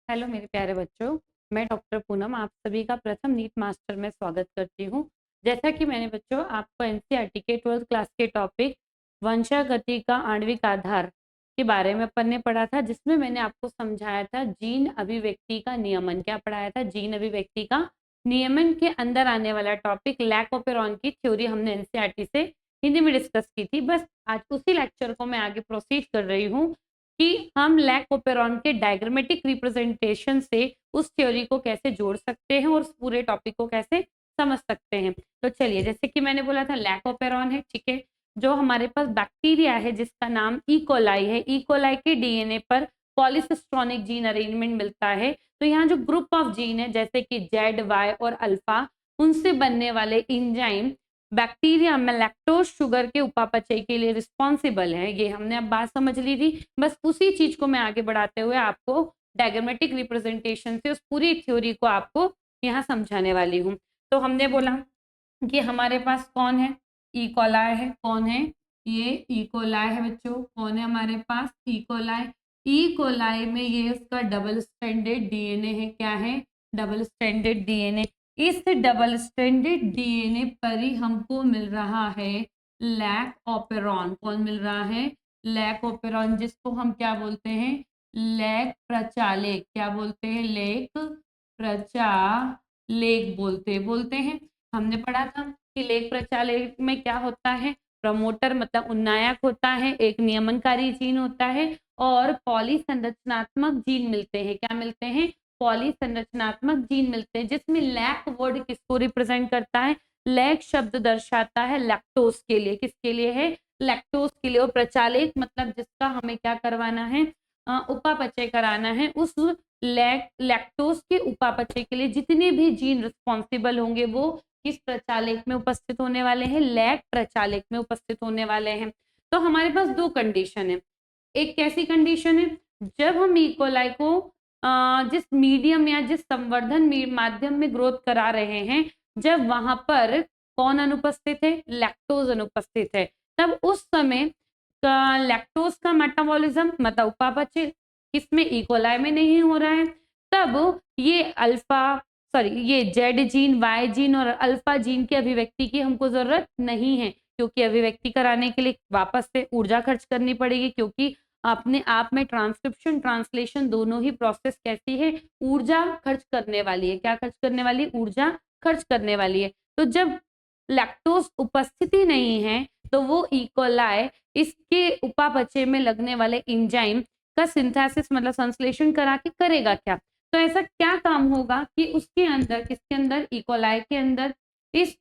Hello मेरे प्यारे बच्चों, मैं डॉक्टर पूनम आप सभी का प्रथम नीट मास्टर में स्वागत करती हूँ। जैसा कि मैंने बच्चों आपको एनसीईआरटी के 12th क्लास के टॉपिक वंशागति का आणविक आधार के बारे में पढ़ने पढ़ा था, जिसमें मैंने आपको समझाया था जीन अभिव्यक्ति का नियमन। क्या पढ़ाया था? जीन अभिव्यक्ति का नियमन के अंदर आने वाला टॉपिक लैक ऑपेरॉन की थ्योरी हमने एनसीईआरटी से हिंदी में डिस्कस की थी। बस आज उसी लेक्चर को मैं आगे प्रोसीड कर रही हूँ कि हम लैक ओपेरॉन के डायग्रामेटिक रिप्रेजेंटेशन से उस थ्योरी को कैसे जोड़ सकते हैं और उस पूरे टॉपिक को कैसे समझ सकते हैं। तो चलिए, जैसे कि मैंने बोला था लैक ओपेरॉन है, ठीक है, जो हमारे पास बैक्टीरिया है जिसका नाम इकोलाई है। इकोलाई के डीएनए पर पॉलीसिस्ट्रॉनिक जीन अरेंजमेंट मिलता है। तो यहाँ जो ग्रुप ऑफ जीन है जैसे कि जेड, वाई और अल्फा, उनसे बनने वाले इंजाइम बैक्टीरिया में लैक्टोज शुगर के उपापचय के लिए रिस्पॉन्सिबल है। ये हमने अब बात समझ ली थी। बस उसी चीज को मैं आगे बढ़ाते हुए आपको डायग्रामेटिक रिप्रेजेंटेशन से उस पूरी थ्योरी को आपको यहाँ समझाने वाली हूँ। तो हमने बोला कि हमारे पास कौन है? इकोलाई है। कौन है? ये इकोलाई है बच्चों। कौन है हमारे पास? इकोलाई। इकोलाई में ये उसका डबल स्ट्रैंडेड डीएनए है। क्या है? Double stranded DNA. इस डबल स्ट्रैंडेड डीएनए पर ही हमको मिल रहा है लैक ऑपेरॉन। कौन मिल रहा है? लैक ऑपेरॉन, जिसको हम क्या बोलते हैं? लैक प्रचालेक। क्या बोलते हैं? लेक प्रचालेक बोलते हैं। हमने पढ़ा था कि लेख प्रचालक में क्या होता है? प्रमोटर मतलब उन्नायक होता है, एक नियमनकारी जीन होता है और पॉलीसंरचनात्मक जीन मिलते हैं। क्या मिलते हैं? पॉलीसंरचनात्मक जीन मिलते हैं, जिसमें लैक वर्ड किसको रिप्रेजेंट करता है? लैक शब्द दर्शाता है लैक्टोज के लिए। किसके लिए है? लैक्टोज के लिए। और प्रचालक मतलब जिसका हमें क्या करवाना है? उपापचय कराना है। उस लैक्टोज के उपापचय के लिए जितने भी जीन रिस्पॉन्सिबल होंगे वो किस प्रचालक में उपस्थित होने वाले हैं? लैक प्रचालक में उपस्थित होने वाले हैं। तो हमारे पास दो कंडीशन है। एक कैसी कंडीशन है? जब हम इकोलाई को जिस मीडियम या जिस संवर्धन माध्यम में ग्रोथ करा रहे हैं, जब वहां पर कौन अनुपस्थित है? लैक्टोज अनुपस्थित है, तब उस समय लैक्टोज का मेटाबॉलिज्म मतलब उपापचय किसमें? इकोलाई में नहीं हो रहा है। तब ये ये जेड जीन, वाई जीन और अल्फा जीन की अभिव्यक्ति की हमको जरूरत नहीं है, क्योंकि अभिव्यक्ति कराने के लिए वापस से ऊर्जा खर्च करनी पड़ेगी, क्योंकि अपने आप में ट्रांसक्रिप्शन ट्रांसलेशन दोनों ही प्रोसेस कैसी है? ऊर्जा खर्च करने वाली है। क्या खर्च करने वाली? ऊर्जा खर्च करने वाली है। तो जब लैक्टोज उपस्थिति नहीं है तो वो इकोलाई इसके उपापचय में लगने वाले एंजाइम का सिंथेसिस मतलब संश्लेषण करा के करेगा क्या? तो ऐसा क्या काम होगा कि उसके अंदर, किसके अंदर? इकोलाई के अंदर इस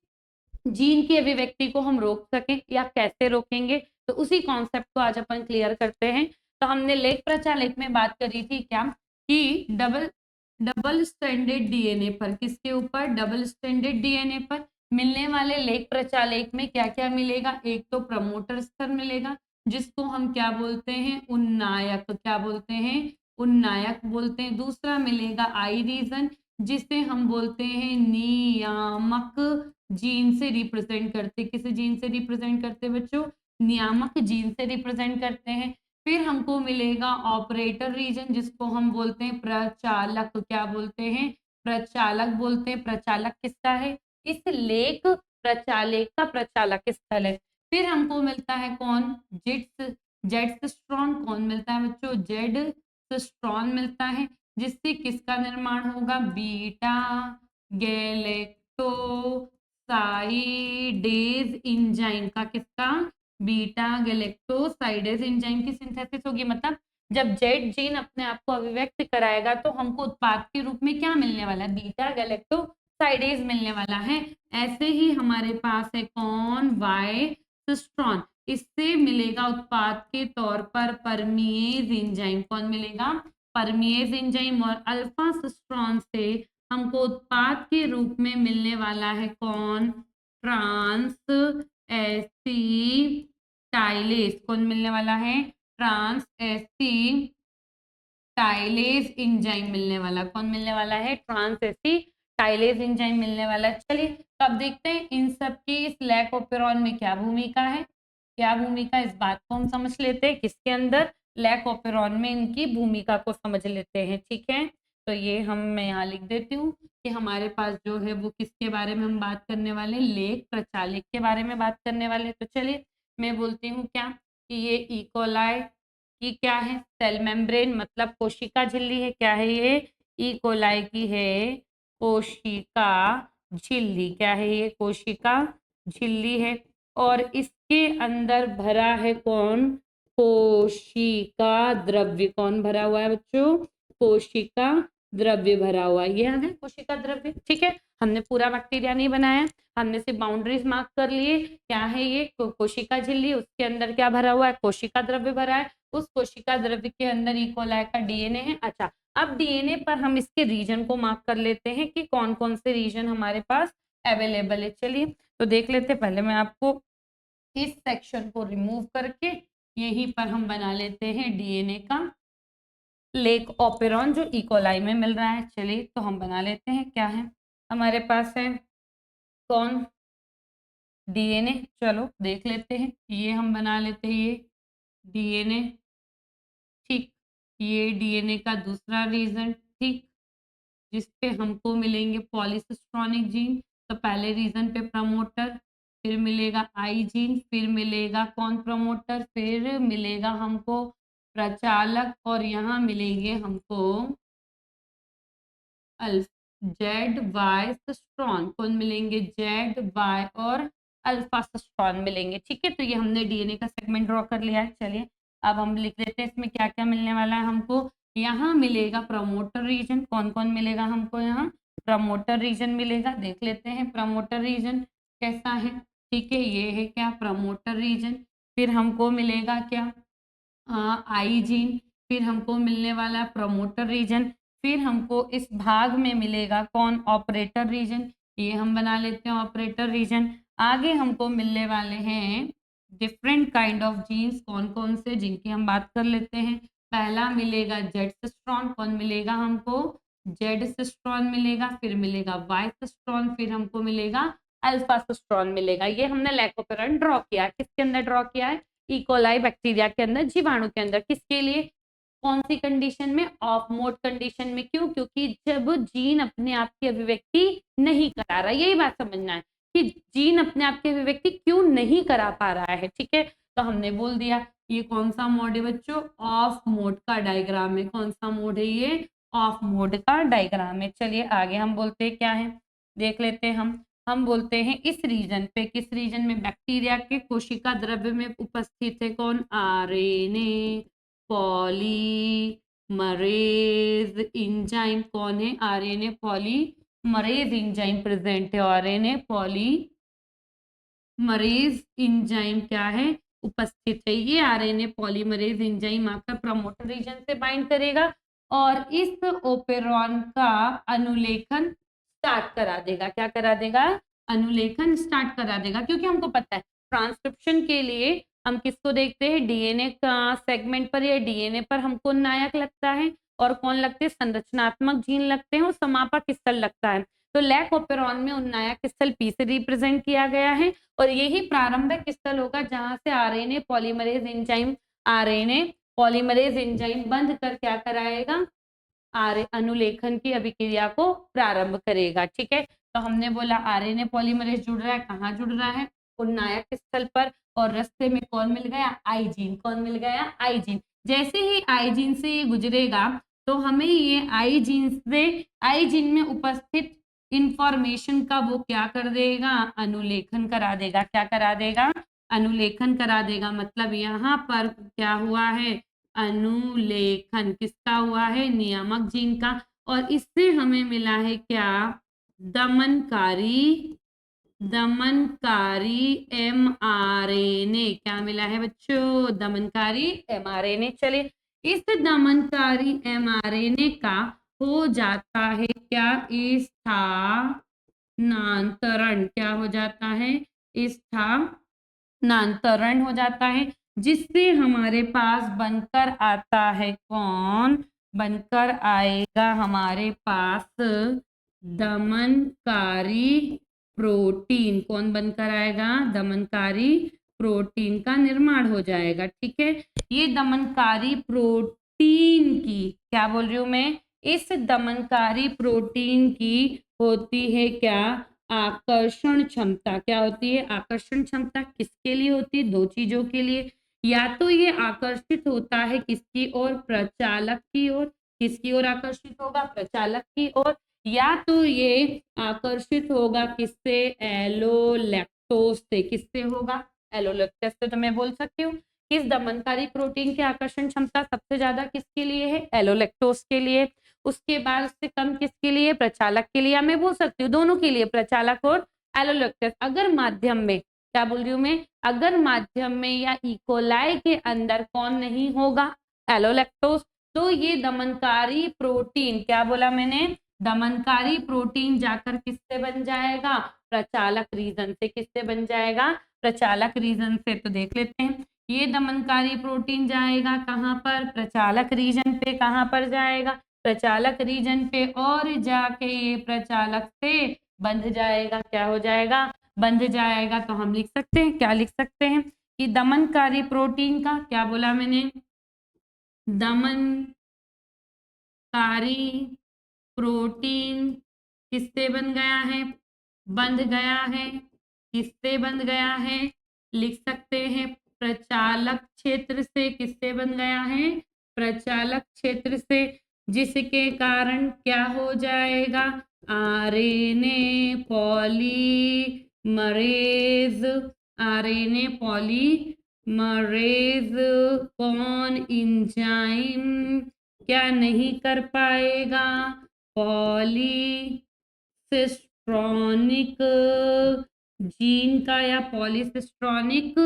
जीन की अभिव्यक्ति को हम रोक सकें, या कैसे रोकेंगे? तो उसी कॉन्सेप्ट को आज अपन क्लियर करते हैं। तो हमने लेख प्रचालक में बात करी थी क्या कि डबल डबल स्ट्रैंडेड डीएनए पर, किसके ऊपर? डबल स्ट्रैंडेड डीएनए पर मिलने वाले लेख प्रचालक में क्या क्या मिलेगा? एक तो प्रमोटर स्तर मिलेगा, जिसको हम क्या बोलते हैं? उन्नायक। क्या बोलते हैं? उन्नायक बोलते हैं। दूसरा मिलेगा आई रीजन, जिसे हम बोलते हैं नियामक जीन से रिप्रेजेंट करते। किस जीन से रिप्रेजेंट करते बच्चों? नियामक जीन से रिप्रेजेंट करते हैं। फिर हमको मिलेगा ऑपरेटर रीजन, जिसको हम बोलते हैं प्रचालक। क्या बोलते हैं? प्रचालक बोलते हैं। प्रचालक किसका है? इस लेख प्रचालक का प्रचालक स्थल है। फिर हमको मिलता है कौन? Jets Z cistron. कौन मिलता है बच्चों? जेड सिस्ट्रॉन मिलता है, जिससे किसका निर्माण होगा? बीटा गैलेक्टोसाइडेज एंजाइम का। किसका? बीटा गैलेक्टोसाइडेज एंजाइम की सिंथेसिस होगी। मतलब जब जेड जीन अपने आप को अभिव्यक्त कराएगा तो हमको उत्पाद के रूप में क्या मिलने वाला है? बीटा गैलेक्टोसाइडेज मिलने वाला है। ऐसे ही हमारे पास है कौन? Y cistron. इससे मिलेगा उत्पाद के तौर पर परमिएज एंजाइम। कौन मिलेगा? परमिएज एंजाइम। और अल्फा सिस्ट्रॉन से हमको उत्पाद के रूप में मिलने वाला है कौन? Transacetylase. कौन मिलने वाला है? ट्रांस एसिटाइलेज एंजाइम मिलने वाला। कौन मिलने वाला है? ट्रांस एसिटाइलेज एंजाइम मिलने वाला। चलिए तो अब देखते हैं इन सब की इस लैक ऑपेरॉन में क्या भूमिका है। क्या भूमिका, इस बात को हम समझ लेते हैं। किसके अंदर? लैक ऑपेरॉन में इनकी भूमिका को समझ लेते हैं। ठीक है, तो ये मैं यहाँ लिख देती हूँ कि हमारे पास जो है वो किसके बारे में हम बात करने वाले हैं, लेख प्रचालक के बारे में बात करने वाले हैं। तो चलिए मैं बोलती हूँ क्या कि ये इकोलाई की क्या है, सेल मेम्ब्रेन मतलब कोशिका झिल्ली है। क्या है ये, इकोलाई की है कोशिका झिल्ली। क्या है ये, कोशिका झिल्ली है। और इसके अंदर भरा है कौन, कोशिका द्रव्य। कौन भरा हुआ है बच्चों, कोशिका द्रव्य भरा हुआ है। ये है कोशिका द्रव्य। ठीक है, हमने पूरा बैक्टीरिया नहीं बनाया, हमने सिर्फ बाउंड्रीज मार्क कर लिए। क्या है ये, कोशिका झिल्ली, उसके अंदर क्या भरा हुआ है, कोशिका द्रव्य भरा है। उस कोशिका द्रव्य के अंदर इकोलाई का डीएनए है। अच्छा, अब डीएनए पर हम इसके रीजन को मार्क कर लेते हैं कि कौन कौन से रीजन हमारे पास अवेलेबल है। चलिए तो देख लेते हैं। पहले मैं आपको इस सेक्शन को रिमूव करके यहीं पर हम बना लेते हैं डीएनए का लेक ओपेरॉन जो इकोलाई में मिल रहा है। चलिए तो हम बना लेते हैं। क्या है हमारे पास है, कौन, डीएनए। चलो देख लेते हैं, ये हम बना लेते हैं ये डीएनए। ठीक, ये डीएनए का दूसरा रीजन। ठीक, जिसपे हमको मिलेंगे पॉलीसिस्ट्रॉनिक जीन। तो पहले रीजन पे प्रमोटर, फिर मिलेगा आई जीन, फिर मिलेगा कौन, प्रमोटर, फिर मिलेगा हमको प्रचालक, और यहाँ मिलेंगे हमको जेड वाई सिस्ट्रॉन। कौन मिलेंगे, जेड वाई और अल्फा सिस्ट्रॉन मिलेंगे। ठीक है, तो ये हमने डीएनए का सेगमेंट ड्रॉ कर लिया है। चलिए अब हम लिख देते हैं इसमें क्या क्या मिलने वाला है हमको। यहाँ मिलेगा प्रमोटर रीजन। कौन कौन मिलेगा हमको, यहाँ प्रमोटर रीजन मिलेगा। देख लेते हैं प्रमोटर रीजन कैसा है। ठीक है, ये है क्या, प्रमोटर रीजन। फिर हमको मिलेगा क्या, आई जीन। फिर हमको मिलने वाला है प्रमोटर रीजन। फिर हमको इस भाग में मिलेगा कौन, ऑपरेटर रीजन। ये हम बना लेते हैं ऑपरेटर रीजन। आगे हमको मिलने वाले हैं डिफरेंट काइंड ऑफ जीन्स। कौन कौन से, जिनकी हम बात कर लेते हैं। पहला मिलेगा जेड सिस्ट्रॉन। कौन मिलेगा हमको, जेड सिस्ट्रॉन मिलेगा। फिर मिलेगा वाई सिस्ट्रॉन, फिर हमको मिलेगा अल्फा सिस्ट्रॉन मिलेगा। ये हमने लैकोपेरन ड्रॉ किया है। किसके अंदर ड्रॉ किया है, इकोलाई बैक्टीरिया के अंदर, जीवाणु के अंदर। किसके लिए, कौन सी कंडीशन में, ऑफ मोड कंडीशन में। क्यों, क्योंकि जब जीन अपने आप की अभिव्यक्ति नहीं करा रहा, यही बात समझना है कि जीन अपने आप की अभिव्यक्ति क्यों नहीं करा पा रहा है। ठीक है, तो हमने बोल दिया ये कौन सा मोड है बच्चों, ऑफ मोड का डायग्राम है। कौन सा मोड है ये, ऑफ मोड का डायग्राम है। चलिए आगे हम बोलते हैं क्या है, देख लेते हैं हम बोलते हैं इस रीजन पे, किस रीजन में, बैक्टीरिया के कोशिका द्रव्य में उपस्थित है कौन, आरएनए पॉलीमरेज एंजाइम। कौन है, आरएनए पॉलीमरेज एंजाइम प्रेजेंट है। आरएनए पॉलीमरेज एंजाइम क्या है, उपस्थित है। ये आरएनए पॉलीमरेज एंजाइम आकर प्रमोटर रीजन से बाइंड करेगा और इस ओपेरॉन का अनुलेखन स्टार्ट करा देगा। क्या करा देगा, अनुलेखन स्टार्ट करा देगा। क्योंकि हमको पता है ट्रांसक्रिप्शन के लिए हम किसको देखते हैं, डीएनए का सेगमेंट पर या डीएनए पर हमको नायक लगता है, और कौन लगते हैं, संरचनात्मक जीन लगते हैं, और समापक स्थल लगता है। तो लैक ओपेरॉन में उन्नायक स्थल पी से रिप्रेजेंट किया गया है, और यही प्रारंभिक स्थल होगा जहां से आरएनए पॉलीमरेज एंजाइम बंध कर क्या कराएगा, अनुलेखन की अभिक्रिया को प्रारंभ करेगा। ठीक है, तो हमने बोला आरएनए पॉलीमरेज जुड़ रहा है, कहाँ जुड़ रहा है, उन्नायक स्थल पर, और रास्ते में कौन मिल गया, आई जीन। कौन मिल गया, आई जीन। जैसे ही आई जीन से ये गुजरेगा तो हमें ये आई जीन में उपस्थित इंफॉर्मेशन का वो क्या कर देगा, अनुलेखन करा देगा। क्या करा देगा, अनुलेखन करा देगा। मतलब यहाँ पर क्या हुआ है, अनुलेखन किसका हुआ है, नियामक जीन का। और इससे हमें मिला है क्या, दमनकारी एमआरएनए। क्या मिला है बच्चों, दमनकारी एमआरएनए। चलिए इस दमनकारी एमआरएनए का हो जाता है क्या, स्थानांतरण। क्या हो जाता है, स्थानांतरण हो जाता है, जिससे हमारे पास बनकर आता है कौन, बनकर आएगा हमारे पास दमनकारी प्रोटीन। कौन बनकर आएगा, दमनकारी प्रोटीन का निर्माण हो जाएगा। ठीक है, ये दमनकारी प्रोटीन की, क्या बोल रही हूं मैं, इस दमनकारी प्रोटीन की होती है क्या? आकर्षण क्षमता। क्या होती है? आकर्षण क्षमता। किसके लिए होती है? दो चीजों के लिए। या तो ये आकर्षित होता है किसकी ओर? प्रचालक की ओर। किसकी ओर आकर्षित होगा? प्रचालक की ओर। या तो ये आकर्षित होगा किससे? एलोलैक्टोज से। किससे होगा? एलोलैक्टोज से। तो मैं बोल सकती हूँ किस दमनकारी प्रोटीन की आकर्षण क्षमता सबसे ज्यादा किसके लिए है? एलोलैक्टोज के लिए। उसके बाद उससे कम किसके लिए? प्रचालक के लिए। मैं बोल सकती हूँ दोनों के लिए, प्रचालक और एलोलैक्टोज। अगर माध्यम में, क्या बोल रही हूँ मैं, अगर माध्यम में या इकोलाई के अंदर कौन नहीं होगा? एलोलैक्टोज। तो ये दमनकारी प्रोटीन, क्या बोला मैंने? दमनकारी प्रोटीन जाकर किससे बन जाएगा? प्रचालक रीजन से। किससे बन जाएगा? प्रचालक रीजन से। तो देख लेते हैं, ये दमनकारी प्रोटीन जाएगा कहाँ पर? प्रचालक रीजन पे। कहाँ पर जाएगा? प्रचालक रीजन पे। और जाके ये प्रचालक से बंध जाएगा। क्या हो जाएगा? बंध जाएगा। तो हम लिख सकते हैं, क्या लिख सकते हैं कि दमनकारी प्रोटीन का, क्या बोला मैंने, दमनकारी प्रोटीन किससे बन गया है? बंध गया है। किससे बंध गया है? लिख सकते हैं प्रचालक क्षेत्र से। किससे बन गया है? प्रचालक क्षेत्र से। जिसके कारण क्या हो जाएगा? RNA polymerase. आरएनए पॉलीमरेज कौन एंजाइम क्या नहीं कर पाएगा? पॉलीसिस्ट्रॉनिक जीन का या पॉलीसिस्ट्रॉनिक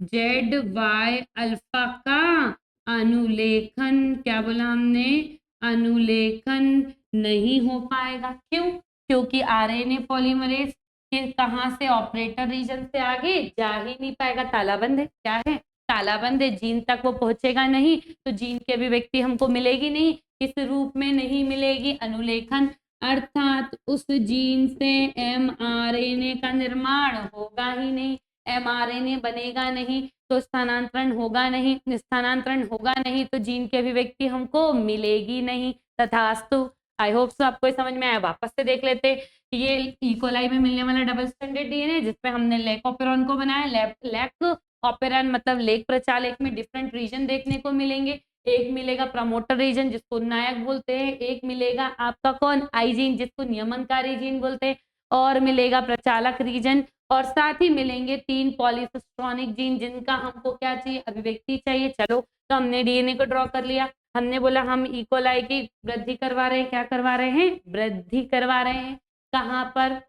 जेड वाई अल्फा का अनुलेखन, क्या बोला हमने? अनुलेखन नहीं हो पाएगा। क्यों? क्योंकि आरएनए पॉलीमरेज के कहाँ से? ऑपरेटर रीजन से आगे जा ही नहीं पाएगा। तालाबंद है। क्या है? तालाबंद है। जीन तक वो पहुंचेगा नहीं, तो जीन की अभिव्यक्ति हमको मिलेगी नहीं। किस रूप में नहीं मिलेगी? अनुलेखन। अर्थात उस जीन से एमआरएनए का निर्माण होगा ही नहीं। एमआरएनए बनेगा नहीं तो स्थानांतरण होगा नहीं। स्थानांतरण होगा नहीं तो जीन की अभिव्यक्ति हमको मिलेगी नहीं। तथास्तु। आई होप सो आपको समझ में आया। वापस से देख लेते। ये इकोलाई में मिलने वाला डबल स्टैंडर्ड डीएनए जिसपे हमने लेक ऑपेरॉन को बनाया। लेक ऑपेरॉन मतलब लेक प्रचालक में डिफरेंट रीजन देखने को मिलेंगे। एक मिलेगा प्रमोटर रीजन जिसको नायक बोलते हैं। एक मिलेगा आपका कौन? आई जीन जिसको नियमनकारी जीन बोलते हैं। और मिलेगा प्रचालक रीजन। और साथ ही मिलेंगे 3 पॉलीसिस्ट्रॉनिक जीन जिनका हमको क्या चाहिए? अभिव्यक्ति चाहिए। चलो, तो हमने डीएनए को ड्रॉ कर लिया। हमने बोला हम इकोलाई की वृद्धि करवा रहे हैं। क्या करवा रहे हैं? वृद्धि करवा रहे हैं। कहाँ पर?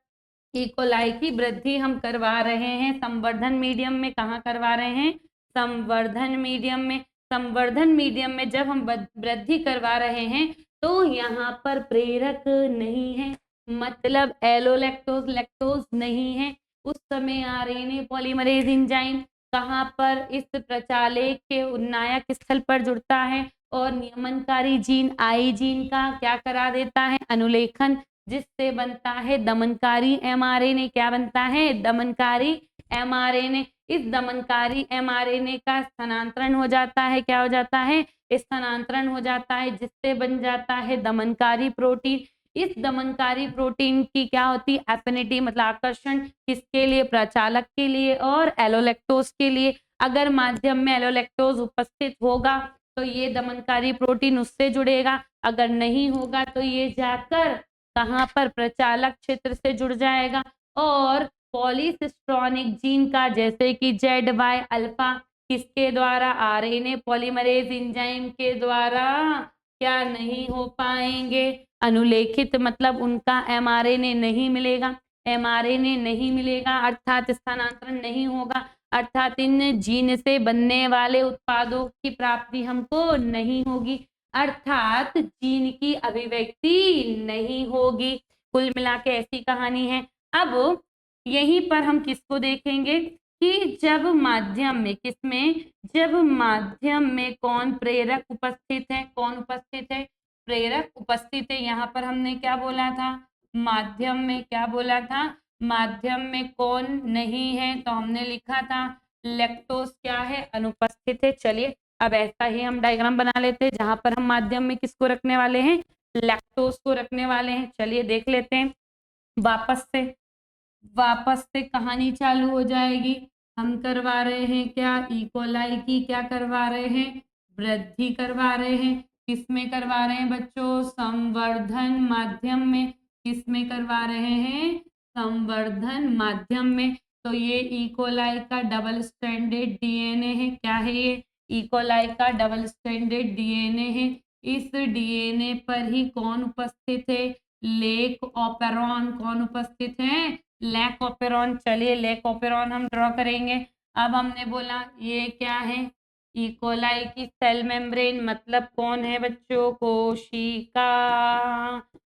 इकोलाई की वृद्धि हम करवा रहे हैं संवर्धन मीडियम में। कहाँ करवा रहे हैं? संवर्धन मीडियम में। संवर्धन मीडियम में जब हम वृद्धि करवा रहे हैं तो यहाँ पर प्रेरक नहीं है, मतलब एलोलैक्टोज लैक्टोज नहीं है। उस समय आरएनए पॉलीमरेज एंजाइम कहाँ पर? इस प्रचालक के उन्नायक स्थल पर जुड़ता है और नियमनकारी जीन आई जीन का क्या करा देता है? अनुलेखन, जिससे बनता है दमनकारी एमआरएनए। क्या बनता है? दमनकारी एमआरएनए। इस दमनकारी एमआरएनए का स्थानांतरण हो जाता है। क्या हो जाता है? स्थानांतरण हो जाता है, जिससे बन जाता है दमनकारी प्रोटीन। इस दमनकारी प्रोटीन की क्या होती है? एफिनिटी, मतलब आकर्षण किसके लिए? प्रचालक के लिए और एलोलैक्टोज के लिए। अगर माध्यम में एलोलैक्टोज उपस्थित होगा तो ये दमनकारी प्रोटीन उससे जुड़ेगा। अगर नहीं होगा तो ये जाकर कहाँ पर? प्रचालक क्षेत्र से जुड़ जाएगा। और पॉलीसिस्ट्रॉनिक जीन का, जैसे कि जेड वाई अल्फा, किसके द्वारा? आरएनए पॉलीमरेज एंजाइम के द्वारा क्या नहीं हो पाएंगे? अनुलेखित, मतलब उनका एमआरएनए नहीं मिलेगा। एमआरएनए नहीं मिलेगा अर्थात स्थानांतरण नहीं होगा। अर्थात इन जीन से बनने वाले उत्पादों की प्राप्ति हमको नहीं होगी। अर्थात जीन की अभिव्यक्ति नहीं होगी। कुल मिला के ऐसी कहानी है। अब यहीं पर हम किसको देखेंगे कि जब माध्यम में, किसमें? जब माध्यम में कौन प्रेरक उपस्थित है? कौन उपस्थित है? प्रेरक उपस्थित है। यहाँ पर हमने क्या बोला था? माध्यम में क्या बोला था? माध्यम में कौन नहीं है? तो हमने लिखा था लैक्टोज क्या है? अनुपस्थित है। चलिए अब ऐसा ही हम डायग्राम बना लेते हैं जहां पर हम माध्यम में किसको रखने वाले हैं? लैक्टोज को रखने वाले हैं। चलिए देख लेते हैं। वापस से कहानी चालू हो जाएगी। हम करवा रहे हैं क्या, इकोलाई की क्या करवा रहे हैं, वृद्धि करवा रहे हैं। किसमें करवा रहे हैं बच्चों, संवर्धन माध्यम में। किसमें करवा रहे हैं, संवर्धन माध्यम में। तो ये इकोलाई का डबल स्ट्रैंडेड डीएनए है। क्या है ये, इकोलाई का डबल स्ट्रैंडेड डीएनए है। इस डीएनए पर ही कौन उपस्थित है, लेक ऑपेरॉन। कौन उपस्थित है, लैक ऑपेरॉन। चलिए लैक ऑपेरॉन हम ड्रॉ करेंगे। अब हमने बोला ये क्या है, इकोलाई की सेल मेम्ब्रेन, मतलब कौन है बच्चों, कोशिका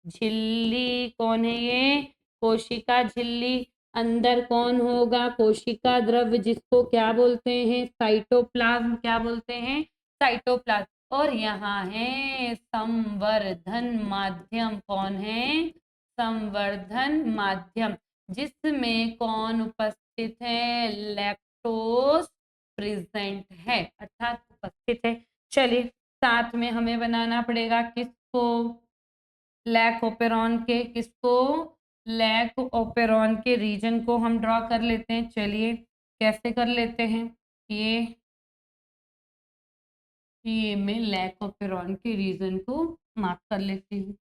झिल्ली। कौन है ये, कोशिका झिल्ली। अंदर कौन होगा, कोशिका द्रव्य, जिसको क्या बोलते हैं, साइटोप्लाज्म। क्या बोलते हैं, साइटोप्लाज्म। और यहाँ है संवर्धन माध्यम। कौन है, संवर्धन माध्यम, जिसमें कौन उपस्थित है, लैक्टोज प्रेजेंट है, अर्थात उपस्थित है। चलिए साथ में हमें बनाना पड़ेगा किसको, लैक ओपेरॉन के, किसको, लैक ओपेरॉन के रीजन को हम ड्रॉ कर लेते हैं। चलिए कैसे कर लेते हैं, ये मैं लैक ओपेरॉन के रीजन को मार्क कर लेती हूँ।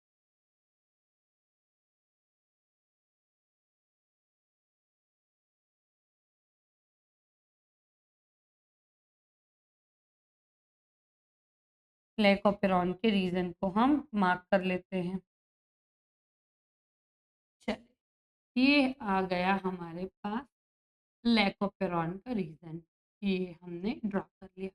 लैक ऑपेरॉन के रीजन को हम मार्क कर लेते हैं। चलिए ये आ गया हमारे पास लैक ऑपेरॉन का रीजन, ये हमने ड्रॉ कर लिया।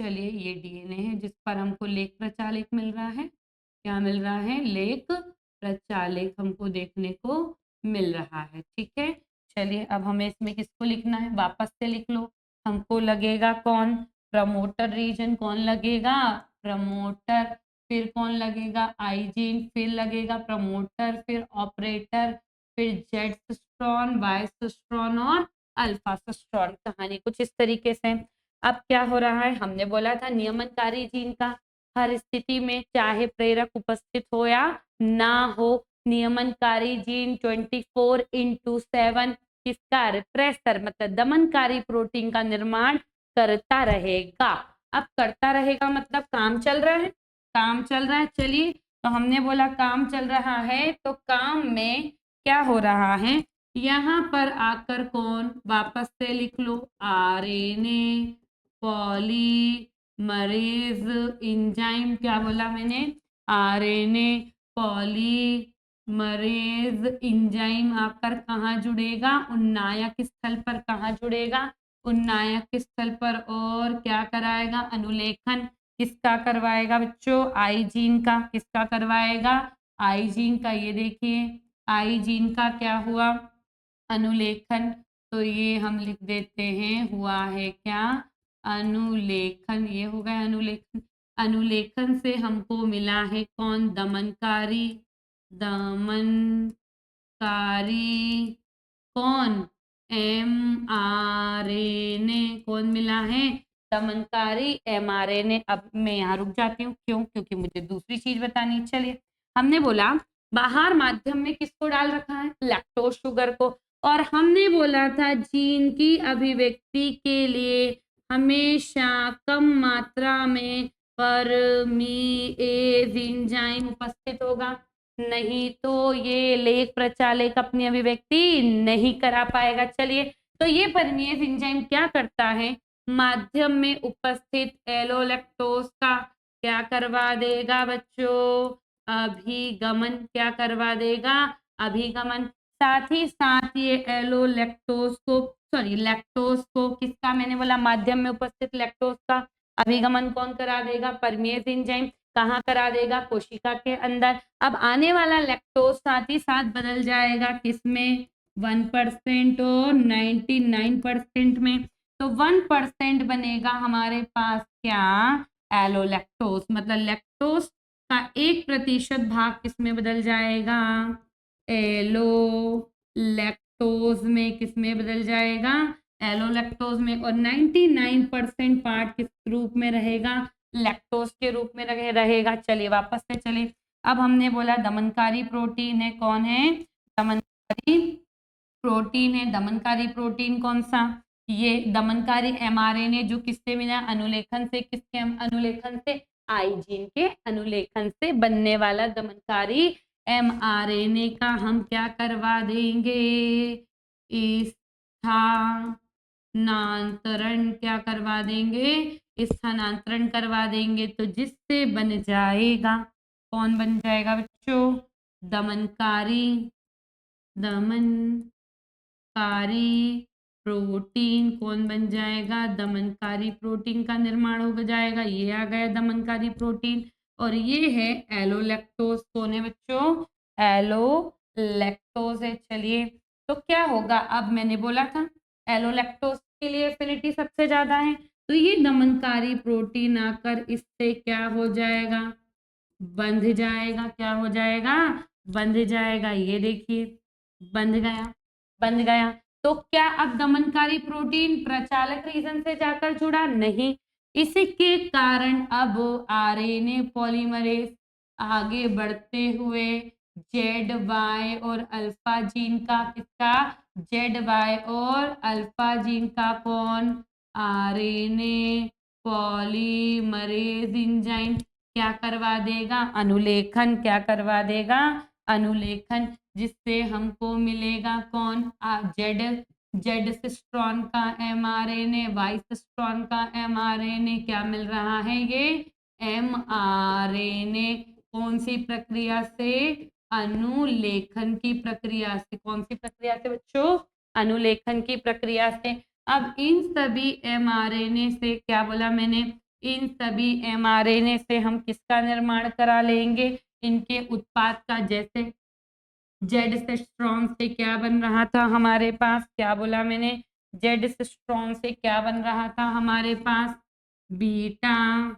चलिए ये डीएनए है जिस पर हमको लेख प्रचालक मिल रहा है। क्या मिल रहा है, लेख प्रचालक हमको देखने को मिल रहा है। ठीक है, चलिए अब हमें इसमें किसको लिखना है, वापस से लिख लो। हमको लगेगा कौन, प्रमोटर रीजन। कौन लगेगा, प्रमोटर। फिर कौन लगेगा, आइजीन। फिर लगेगा प्रमोटर, फिर ऑपरेटर, फिर जेड सिस्ट्रॉन, वाई सिस्ट्रॉन और अल्फा सिस्ट्रॉन। कहानी कुछ इस तरीके से। अब क्या हो रहा है, हमने बोला था नियमनकारी जीन का हर स्थिति में चाहे प्रेरक उपस्थित हो या ना हो, नियमनकारी जीन 24/7 किसका, रिप्रेसर मतलब दमनकारी प्रोटीन का निर्माण करता रहेगा। अब करता रहेगा मतलब काम चल रहा है, काम चल रहा है। चलिए तो हमने बोला काम चल रहा है, तो काम में क्या हो रहा है, यहाँ पर आकर कौन, वापस से लिख लो, आरएनए पॉलीमरेज एंजाइम। क्या बोला मैंने, आरएनए पॉलीमरेज एंजाइम आकर कहाँ जुड़ेगा, उन्नायक स्थल पर। कहाँ जुड़ेगा, उन्नायक स्थल पर। और क्या कराएगा, अनुलेखन किसका करवाएगा बच्चों, आई जीन का। किसका करवाएगा, आई जीन का। ये देखिए आई जीन का क्या हुआ, अनुलेखन। तो ये हम लिख देते हैं, हुआ है क्या, अनुलेखन। ये हो गया अनुलेखन। अनुलेखन से हमको मिला है कौन, दमनकारी। दमनकारी कौन, mRNA। कौन मिला है, दमनकारी mRNA। अब मैं यहाँ रुक जाती हूँ, क्यों, क्योंकि मुझे दूसरी चीज बतानी है। चलिए हमने बोला बाहर माध्यम में किसको डाल रखा है, लैक्टोज शुगर को। और हमने बोला था जीन की अभिव्यक्ति के लिए हमेशा कम मात्रा में परमीएज एंजाइम उपस्थित होगा, नहीं तो ये लेख प्रचालक अपनी अभिव्यक्ति नहीं करा पाएगा। चलिए तो ये परमीएज एंजाइम क्या करता है, माध्यम में उपस्थित एलोलैक्टोज का क्या करवा देगा बच्चों, अभिगमन। क्या करवा देगा, अभिगमन। साथ ही साथ ये एलोलैक्टोज को, सॉरी लैक्टोज को, किसका, मैंने बोला माध्यम में उपस्थित लैक्टोज का अभिगमन कौन करा देगा, परमीएज एंजाइम। कहाँ करा देगा, कोशिका के अंदर। अब आने वाला लैक्टोज साथ ही साथ बदल जाएगा किसमें, 1% और 99% में। तो 1% बनेगा हमारे पास क्या, एलोलैक्टोज। मतलब लैक्टोज का 1% भाग किसमें बदल जाएगा, एलोलैक्टोज में। किसमें बदल जाएगा, एलोलैक्टोज में। और 99% पार्ट किस रूप में रहेगा, लैक्टोज के रूप में रहेगा। चलिए वापस से चलिए, अब हमने बोला दमनकारी प्रोटीन है, कौन है? दमनकारी प्रोटीन है। दमनकारी प्रोटीन कौन सा? ये दमनकारी mRNA जो किससे मिला? अनुलेखन से। किसके अनुलेखन से? आई जीन के अनुलेखन से बनने वाला दमनकारी mRNA का हम क्या करवा देंगे? स्थानांतरण क्या करवा देंगे? स्थानांतरण करवा देंगे, तो जिससे बन जाएगा, कौन बन जाएगा बच्चों? दमनकारी प्रोटीन। कौन बन जाएगा? दमनकारी प्रोटीन का निर्माण हो जाएगा। ये आ गया दमनकारी प्रोटीन। और ये है एलोलैक्टोज। कौन है बच्चों? एलोलैक्टोज है। चलिए, तो क्या होगा? अब मैंने बोला था एलोलैक्टोज के लिए एफिनिटी सबसे ज्यादा है, तो ये दमनकारी प्रोटीन आकर इससे क्या हो जाएगा? बंध जाएगा। क्या हो जाएगा? बंध जाएगा। ये देखिए, बंध गया, बंध गया। तो क्या अब दमनकारी प्रोटीन प्रचालक रीजन से जाकर जुड़ा? नहीं। इसके कारण अब आरएनए पॉलीमरेज आगे बढ़ते हुए जेड वाई और अल्फा जीन का, किसका? जेड वाई और अल्फा जीन का कौन? आरएनए पॉलीमरेज एंजाइम क्या करवा देगा? अनुलेखन। क्या करवा देगा? अनुलेखन, जिससे हमको मिलेगा कौन? जेड सिस्ट्रॉन का mRNA, वाई सिस्ट्रॉन का mRNA। क्या मिल रहा है? ये mRNA कौन सी प्रक्रिया से? अनुलेखन की प्रक्रिया से। कौन सी प्रक्रिया से बच्चों? अनुलेखन की प्रक्रिया से। अब इन सभी mRNA से, क्या बोला मैंने? इन सभी mRNA से हम किसका निर्माण करा लेंगे? इनके उत्पाद का। जैसे जेड सिस्ट्रॉन से क्या बन रहा था हमारे पास? क्या बोला मैंने? जेड सिस्ट्रॉन से क्या बन रहा था हमारे पास? Beta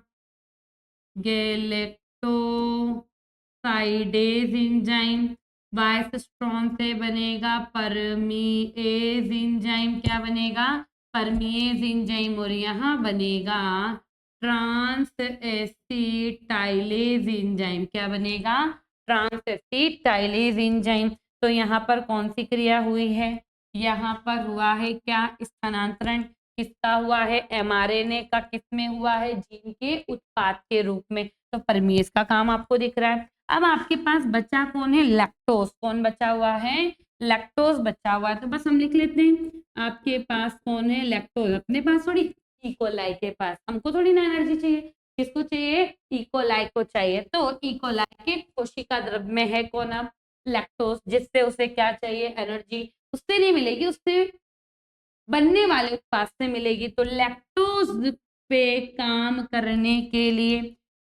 galactosidase enzyme. Y cistron से बनेगा परमीएज एंजाइम। क्या बनेगा? Permease enzyme. और यहाँ बनेगा ट्रांस एसिटाइलेज एंजाइम। क्या बनेगा? Transacetylase enzyme. तो यहाँ पर कौन सी क्रिया हुई है? यहाँ पर हुआ है क्या? स्थानांतरण। किसका हुआ है? mRNA का। किसमें हुआ है? जीन के उत्पाद के रूप में। तो परमीएज का काम आपको दिख रहा है। अब आपके पास बचा कौन है? लैक्टोज। कौन बचा हुआ है? लैक्टोज बचा हुआ है। तो बस हम लिख लेते हैं, आपके पास कौन है? लैक्टोज। अपने पास थोड़ी, इकोलाई के पास। हमको थोड़ी ना एनर्जी चाहिए, किसको चाहिए? इकोलाई को चाहिए। तो इकोलाई के कोशिका द्रव्य में है कौन? अब लैक्टोज, जिससे उसे क्या चाहिए? एनर्जी। उससे नहीं मिलेगी, उससे बनने वाले उत्पाद से मिलेगी। तो लैक्टोज पे काम करने के लिए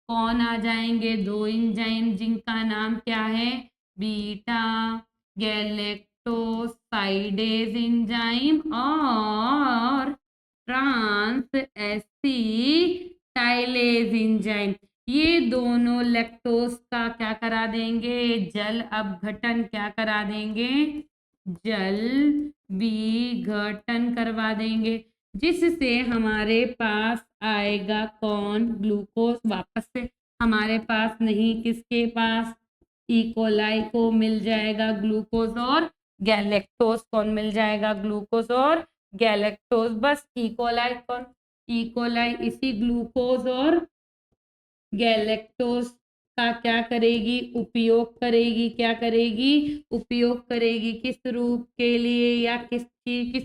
कौन आ जाएंगे? दो एंजाइम, जिनका नाम क्या है? बीटा गैलेक्टोसाइडेज एंजाइम और ट्रांस एसिटाइलेज एंजाइम। ये दोनों लैक्टोज का क्या करा देंगे? जल अपघटन। क्या करा देंगे? जल विघटन करवा देंगे, जिससे हमारे पास आएगा कौन? ग्लूकोज। वापस से हमारे पास नहीं, किसके पास? इकोलाई को मिल जाएगा ग्लूकोज और गैलेक्टोज। कौन मिल जाएगा? ग्लूकोज और गैलेक्टोज। बस इकोलाई कौन? इकोलाई इसी ग्लूकोज और गैलेक्टोज का क्या करेगी? उपयोग करेगी। क्या करेगी? उपयोग करेगी। किस रूप के लिए? या किस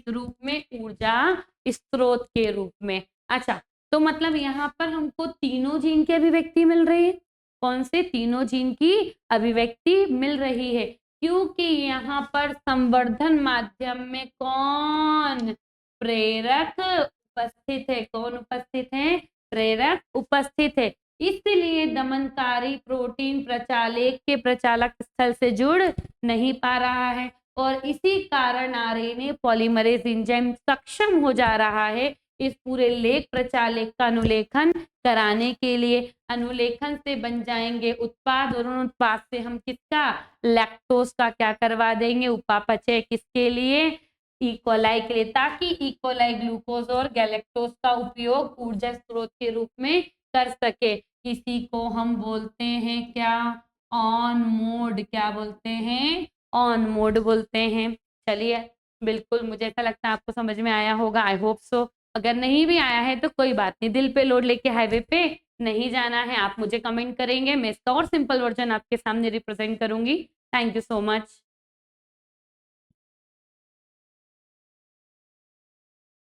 रूप में? ऊर्जा स्रोत के रूप में। अच्छा, तो मतलब यहाँ पर हमको तीनों जीन की अभिव्यक्ति मिल रही है। कौन से? तीनों जीन की अभिव्यक्ति मिल रही है, क्योंकि यहाँ पर संवर्धन माध्यम में कौन? प्रेरक उपस्थित है। कौन उपस्थित है? प्रेरक उपस्थित है। इसलिए दमनकारी प्रोटीन प्रचालक के प्रचालक स्थल से जुड़ नहीं पा रहा है, और इसी कारण आरएनए पॉलीमरेज एंजाइम सक्षम हो जा रहा है इस पूरे लेख प्रचालक का अनुलेखन कराने के लिए। अनुलेखन से बन जाएंगे उत्पाद, और उन उत्पाद से हम किसका? लैक्टोज का क्या करवा देंगे? उपापचय। किसके लिए? इकोलाई के लिए, ताकि इकोलाई ग्लूकोज और गैलेक्टोज का उपयोग ऊर्जा स्रोत के रूप में कर सके। इसी को हम बोलते हैं क्या? ऑन मोड क्या बोलते हैं? ऑन मोड बोलते हैं। चलिए, बिल्कुल मुझे ऐसा लगता है आपको समझ में आया होगा, आई होप सो। अगर नहीं भी आया है तो कोई बात नहीं, दिल पे लोड लेके हाईवे पे नहीं जाना है। आप मुझे कमेंट करेंगे, मैं इसका और सिंपल वर्जन आपके सामने रिप्रेजेंट करूंगी। Thank you so much.